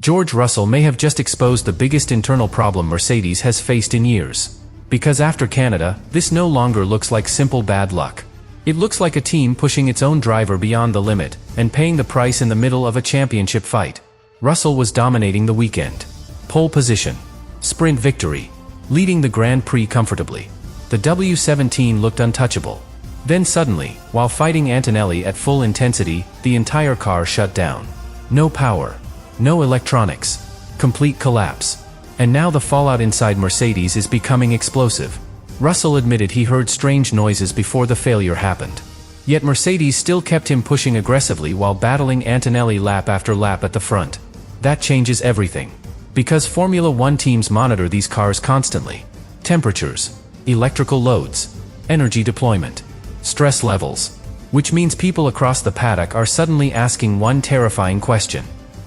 George Russell may have just exposed the biggest internal problem Mercedes has faced in years. Because after Canada, this no longer looks like simple bad luck. It looks like a team pushing its own driver beyond the limit, and paying the price in the middle of a championship fight. Russell was dominating the weekend. Pole position. Sprint victory. Leading the Grand Prix comfortably. The W17 looked untouchable. Then suddenly, while fighting Antonelli at full intensity, the entire car shut down. No power. No electronics. Complete collapse. And now the fallout inside Mercedes is becoming explosive. Russell admitted he heard strange noises before the failure happened. Yet Mercedes still kept him pushing aggressively while battling Antonelli lap after lap at the front. That changes everything. Because Formula One teams monitor these cars constantly. Temperatures, electrical loads, energy deployment, stress levels. Which means people across the paddock are suddenly asking one terrifying question.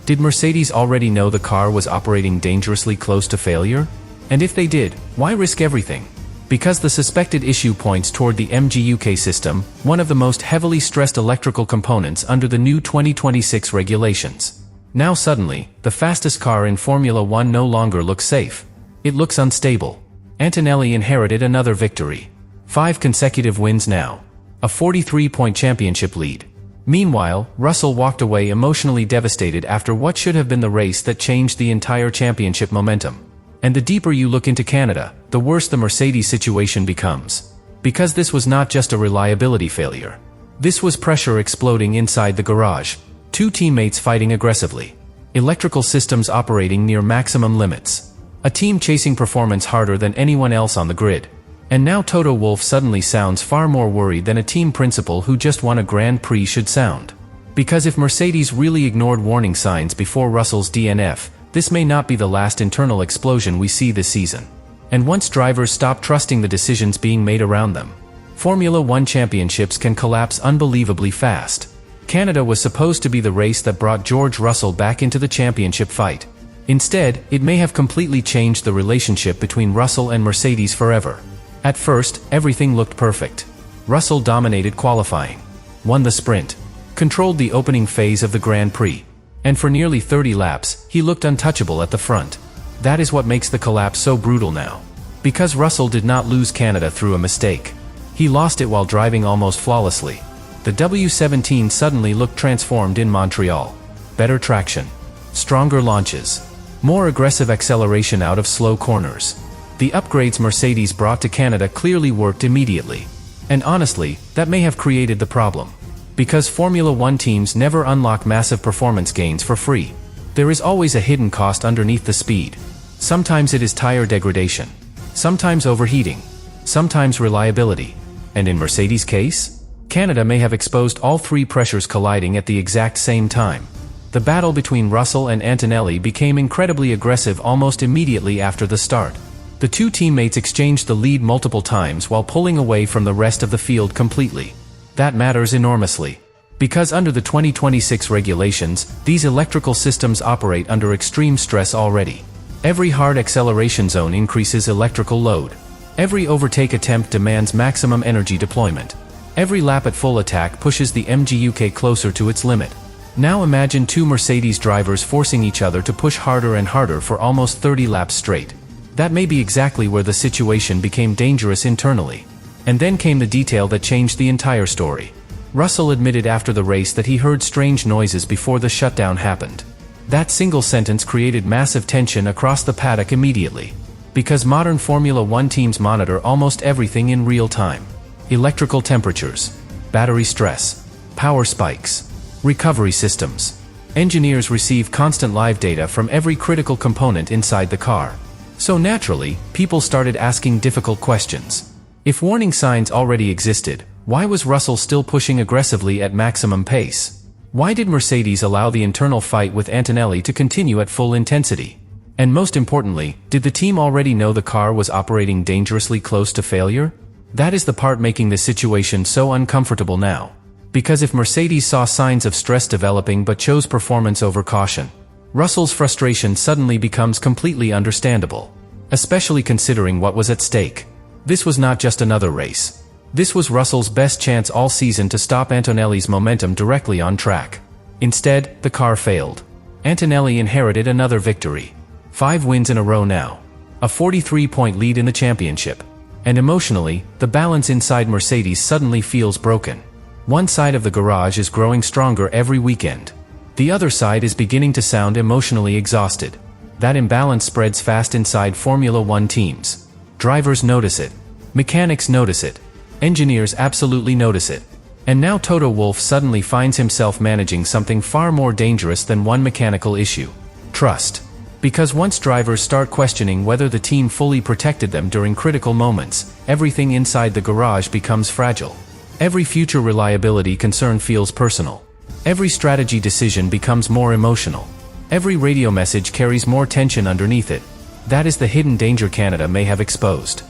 Did Mercedes already know the car was operating dangerously close to failure? And if they did, why risk everything? Because the suspected issue points toward the MGUK system, one of the most heavily stressed electrical components under the new 2026 regulations. Now suddenly, the fastest car in Formula One no longer looks safe. It looks unstable. Antonelli inherited another victory. 5 consecutive wins now. A 43-point championship lead. Meanwhile, Russell walked away emotionally devastated after what should have been the race that changed the entire championship momentum. And the deeper you look into Canada, the worse the Mercedes situation becomes. Because this was not just a reliability failure. This was pressure exploding inside the garage. 2 teammates fighting aggressively. Electrical systems operating near maximum limits. A team chasing performance harder than anyone else on the grid. And now Toto Wolff suddenly sounds far more worried than a team principal who just won a Grand Prix should sound. Because if Mercedes really ignored warning signs before Russell's DNF, this may not be the last internal explosion we see this season. And once drivers stop trusting the decisions being made around them, Formula One championships can collapse unbelievably fast. Canada was supposed to be the race that brought George Russell back into the championship fight. Instead, it may have completely changed the relationship between Russell and Mercedes forever. At first, everything looked perfect. Russell dominated qualifying, won the sprint, controlled the opening phase of the Grand Prix, and for nearly 30 laps, he looked untouchable at the front. That is what makes the collapse so brutal now. Because Russell did not lose Canada through a mistake. He lost it while driving almost flawlessly. The W17 suddenly looked transformed in Montreal. Better traction, stronger launches, more aggressive acceleration out of slow corners. The upgrades Mercedes brought to Canada clearly worked immediately. And honestly, that may have created the problem. Because Formula One teams never unlock massive performance gains for free. There is always a hidden cost underneath the speed. Sometimes it is tire degradation. Sometimes overheating. Sometimes reliability. And in Mercedes' case, Canada may have exposed all 3 pressures colliding at the exact same time. The battle between Russell and Antonelli became incredibly aggressive almost immediately after the start. The 2 teammates exchanged the lead multiple times while pulling away from the rest of the field completely. That matters enormously. Because under the 2026 regulations, these electrical systems operate under extreme stress already. Every hard acceleration zone increases electrical load. Every overtake attempt demands maximum energy deployment. Every lap at full attack pushes the MGUK closer to its limit. Now imagine 2 Mercedes drivers forcing each other to push harder and harder for almost 30 laps straight. That may be exactly where the situation became dangerous internally. And then came the detail that changed the entire story. Russell admitted after the race that he heard strange noises before the shutdown happened. That single sentence created massive tension across the paddock immediately. Because modern Formula One teams monitor almost everything in real time. Electrical temperatures, battery stress, power spikes, recovery systems. Engineers receive constant live data from every critical component inside the car. So naturally, people started asking difficult questions. If warning signs already existed, why was Russell still pushing aggressively at maximum pace? Why did Mercedes allow the internal fight with Antonelli to continue at full intensity? And most importantly, did the team already know the car was operating dangerously close to failure? That is the part making the situation so uncomfortable now. Because if Mercedes saw signs of stress developing but chose performance over caution, Russell's frustration suddenly becomes completely understandable. Especially considering what was at stake. This was not just another race. This was Russell's best chance all season to stop Antonelli's momentum directly on track. Instead, the car failed. Antonelli inherited another victory. 5 wins in a row now. A 43-point lead in the championship. And emotionally, the balance inside Mercedes suddenly feels broken. One side of the garage is growing stronger every weekend. The other side is beginning to sound emotionally exhausted. That imbalance spreads fast inside Formula One teams. Drivers notice it. Mechanics notice it. Engineers absolutely notice it. And now Toto Wolff suddenly finds himself managing something far more dangerous than one mechanical issue: trust. Because once drivers start questioning whether the team fully protected them during critical moments, everything inside the garage becomes fragile. Every future reliability concern feels personal. Every strategy decision becomes more emotional. Every radio message carries more tension underneath it. That is the hidden danger Canada may have exposed.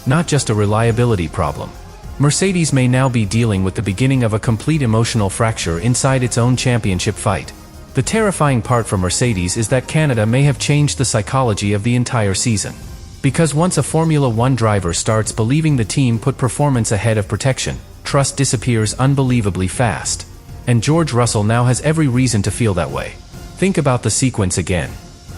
Not just a reliability problem. Mercedes may now be dealing with the beginning of a complete emotional fracture inside its own championship fight. The terrifying part for Mercedes is that Canada may have changed the psychology of the entire season. Because once a Formula One driver starts believing the team put performance ahead of protection, trust disappears unbelievably fast. And George Russell now has every reason to feel that way. Think about the sequence again.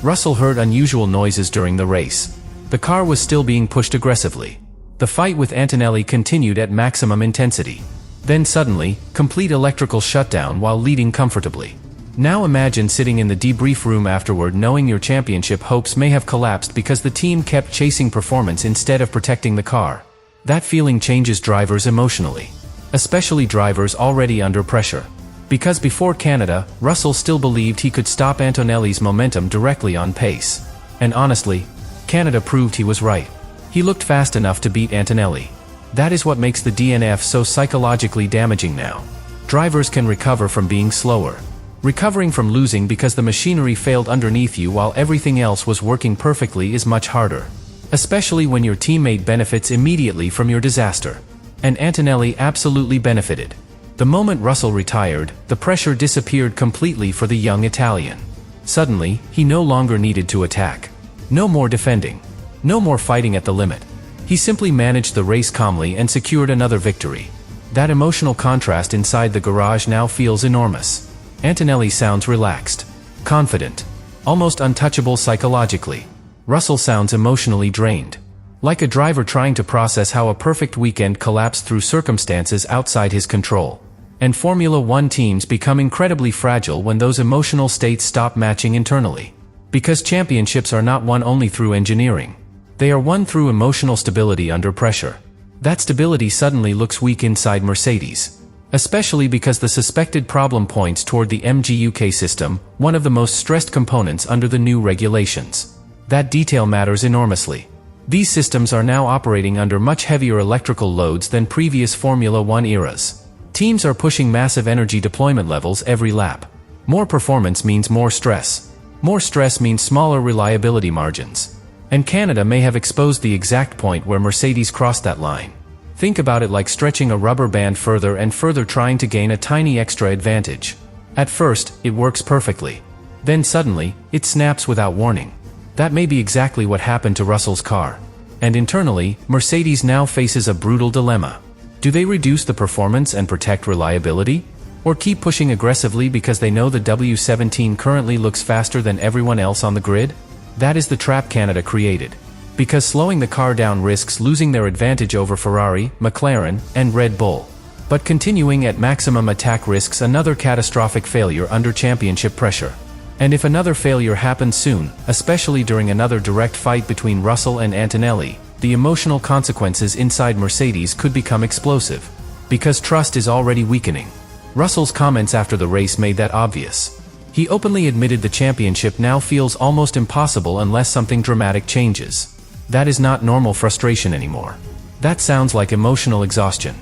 Russell heard unusual noises during the race. The car was still being pushed aggressively. The fight with Antonelli continued at maximum intensity. Then suddenly, complete electrical shutdown while leading comfortably. Now imagine sitting in the debrief room afterward knowing your championship hopes may have collapsed because the team kept chasing performance instead of protecting the car. That feeling changes drivers emotionally. Especially drivers already under pressure. Because before Canada, Russell still believed he could stop Antonelli's momentum directly on pace. And honestly, Canada proved he was right. He looked fast enough to beat Antonelli. That is what makes the DNF so psychologically damaging now. Drivers can recover from being slower. Recovering from losing because the machinery failed underneath you while everything else was working perfectly is much harder. Especially when your teammate benefits immediately from your disaster. And Antonelli absolutely benefited. The moment Russell retired, the pressure disappeared completely for the young Italian. Suddenly, he no longer needed to attack. No more defending. No more fighting at the limit. He simply managed the race calmly and secured another victory. That emotional contrast inside the garage now feels enormous. Antonelli sounds relaxed, confident, almost untouchable psychologically. Russell sounds emotionally drained. Like a driver trying to process how a perfect weekend collapsed through circumstances outside his control. And Formula One teams become incredibly fragile when those emotional states stop matching internally. Because championships are not won only through engineering. They are won through emotional stability under pressure. That stability suddenly looks weak inside Mercedes. Especially because the suspected problem points toward the MGUK system, one of the most stressed components under the new regulations. That detail matters enormously. These systems are now operating under much heavier electrical loads than previous Formula One eras. Teams are pushing massive energy deployment levels every lap. More performance means more stress. More stress means smaller reliability margins. And Canada may have exposed the exact point where Mercedes crossed that line. Think about it like stretching a rubber band further and further trying to gain a tiny extra advantage. At first, it works perfectly. Then suddenly, it snaps without warning. That may be exactly what happened to Russell's car. And internally, Mercedes now faces a brutal dilemma. Do they reduce the performance and protect reliability? Or keep pushing aggressively because they know the W17 currently looks faster than everyone else on the grid? That is the trap Canada created. Because slowing the car down risks losing their advantage over Ferrari, McLaren, and Red Bull. But continuing at maximum attack risks another catastrophic failure under championship pressure. And if another failure happens soon, especially during another direct fight between Russell and Antonelli, the emotional consequences inside Mercedes could become explosive. Because trust is already weakening. Russell's comments after the race made that obvious. He openly admitted the championship now feels almost impossible unless something dramatic changes. That is not normal frustration anymore. That sounds like emotional exhaustion.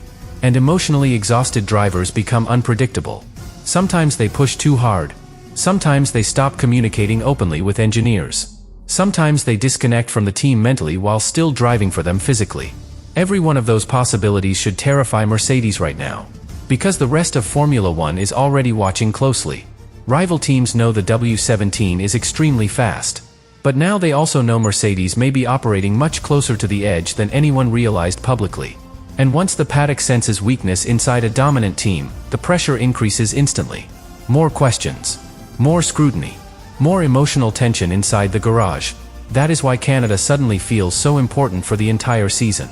And emotionally exhausted drivers become unpredictable. Sometimes they push too hard. Sometimes they stop communicating openly with engineers. Sometimes they disconnect from the team mentally while still driving for them physically. Every one of those possibilities should terrify Mercedes right now. Because the rest of Formula One is already watching closely. Rival teams know the W17 is extremely fast. But now they also know Mercedes may be operating much closer to the edge than anyone realized publicly. And once the paddock senses weakness inside a dominant team, the pressure increases instantly. More questions. More scrutiny. More emotional tension inside the garage. That is why Canada suddenly feels so important for the entire season.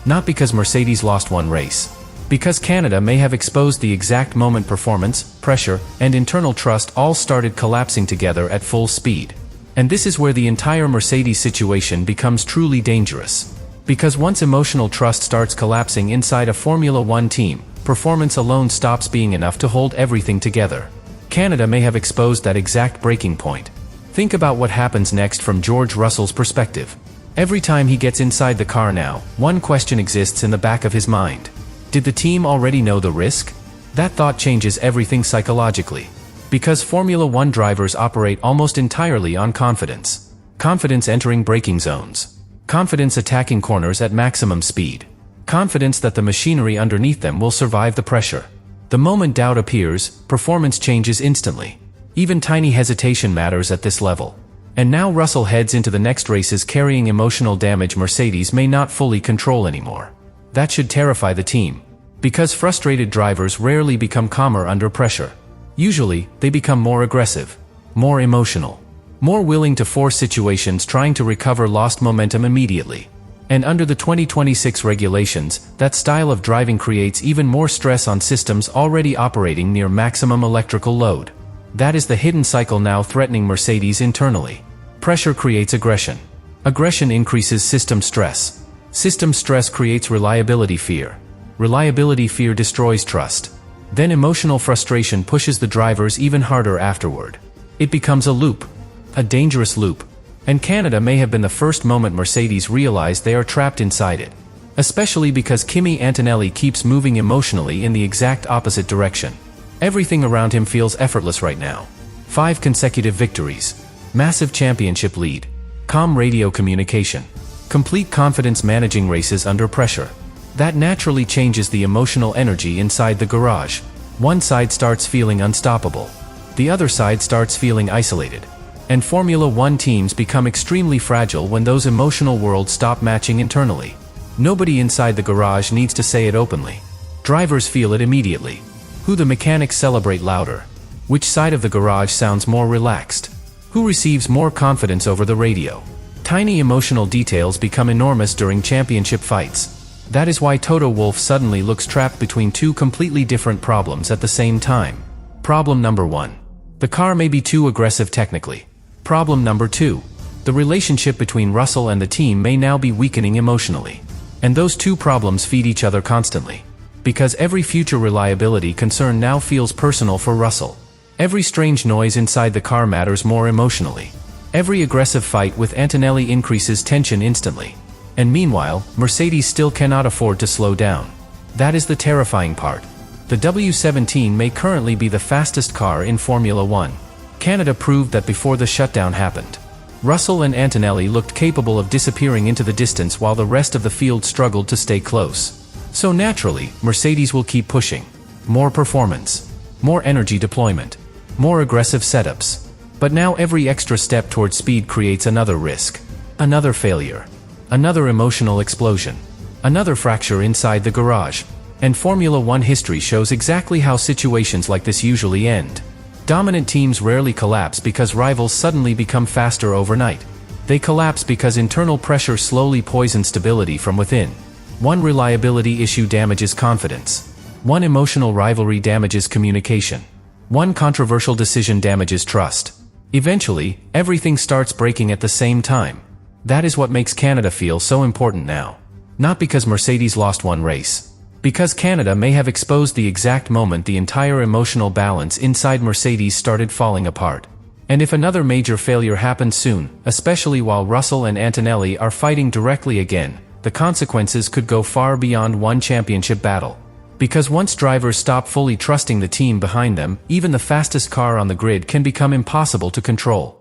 Not because Mercedes lost one race. Because Canada may have exposed the exact moment performance, pressure, and internal trust all started collapsing together at full speed. And this is where the entire Mercedes situation becomes truly dangerous. Because once emotional trust starts collapsing inside a Formula One team, performance alone stops being enough to hold everything together. Canada may have exposed that exact breaking point. Think about what happens next from George Russell's perspective. Every time he gets inside the car now, one question exists in the back of his mind. Did the team already know the risk? That thought changes everything psychologically. Because Formula One drivers operate almost entirely on confidence. Confidence entering braking zones. Confidence attacking corners at maximum speed. Confidence that the machinery underneath them will survive the pressure. The moment doubt appears, performance changes instantly. Even tiny hesitation matters at this level. And now Russell heads into the next races carrying emotional damage Mercedes may not fully control anymore. That should terrify the team. Because frustrated drivers rarely become calmer under pressure. Usually, they become more aggressive, more emotional, more willing to force situations trying to recover lost momentum immediately. And under the 2026 regulations, that style of driving creates even more stress on systems already operating near maximum electrical load. That is the hidden cycle now threatening Mercedes internally. Pressure creates aggression. Aggression increases system stress. System stress creates reliability fear. Reliability fear destroys trust. Then emotional frustration pushes the drivers even harder afterward. It becomes a loop. A dangerous loop. And Canada may have been the first moment Mercedes realized they are trapped inside it. Especially because Kimi Antonelli keeps moving emotionally in the exact opposite direction. Everything around him feels effortless right now. 5 consecutive victories. Massive championship lead. Calm radio communication. Complete confidence managing races under pressure. That naturally changes the emotional energy inside the garage. One side starts feeling unstoppable. The other side starts feeling isolated. And Formula One teams become extremely fragile when those emotional worlds stop matching internally. Nobody inside the garage needs to say it openly. Drivers feel it immediately. Who the mechanics celebrate louder? Which side of the garage sounds more relaxed? Who receives more confidence over the radio? Tiny emotional details become enormous during championship fights. That is why Toto Wolff suddenly looks trapped between 2 completely different problems at the same time. Problem number 1. The car may be too aggressive technically. Problem number 2. The relationship between Russell and the team may now be weakening emotionally. And those 2 problems feed each other constantly. Because every future reliability concern now feels personal for Russell. Every strange noise inside the car matters more emotionally. Every aggressive fight with Antonelli increases tension instantly. And meanwhile, Mercedes still cannot afford to slow down. That is the terrifying part. The W17 may currently be the fastest car in Formula One. Canada proved that before the shutdown happened. Russell and Antonelli looked capable of disappearing into the distance while the rest of the field struggled to stay close. So naturally, Mercedes will keep pushing. More performance. More energy deployment. More aggressive setups. But now every extra step towards speed creates another risk. Another failure. Another emotional explosion. Another fracture inside the garage. And Formula One history shows exactly how situations like this usually end. Dominant teams rarely collapse because rivals suddenly become faster overnight. They collapse because internal pressure slowly poisons stability from within. One reliability issue damages confidence. One emotional rivalry damages communication. One controversial decision damages trust. Eventually, everything starts breaking at the same time. That is what makes Canada feel so important now. Not because Mercedes lost one race. Because Canada may have exposed the exact moment the entire emotional balance inside Mercedes started falling apart. And if another major failure happens soon, especially while Russell and Antonelli are fighting directly again, the consequences could go far beyond one championship battle. Because once drivers stop fully trusting the team behind them, even the fastest car on the grid can become impossible to control.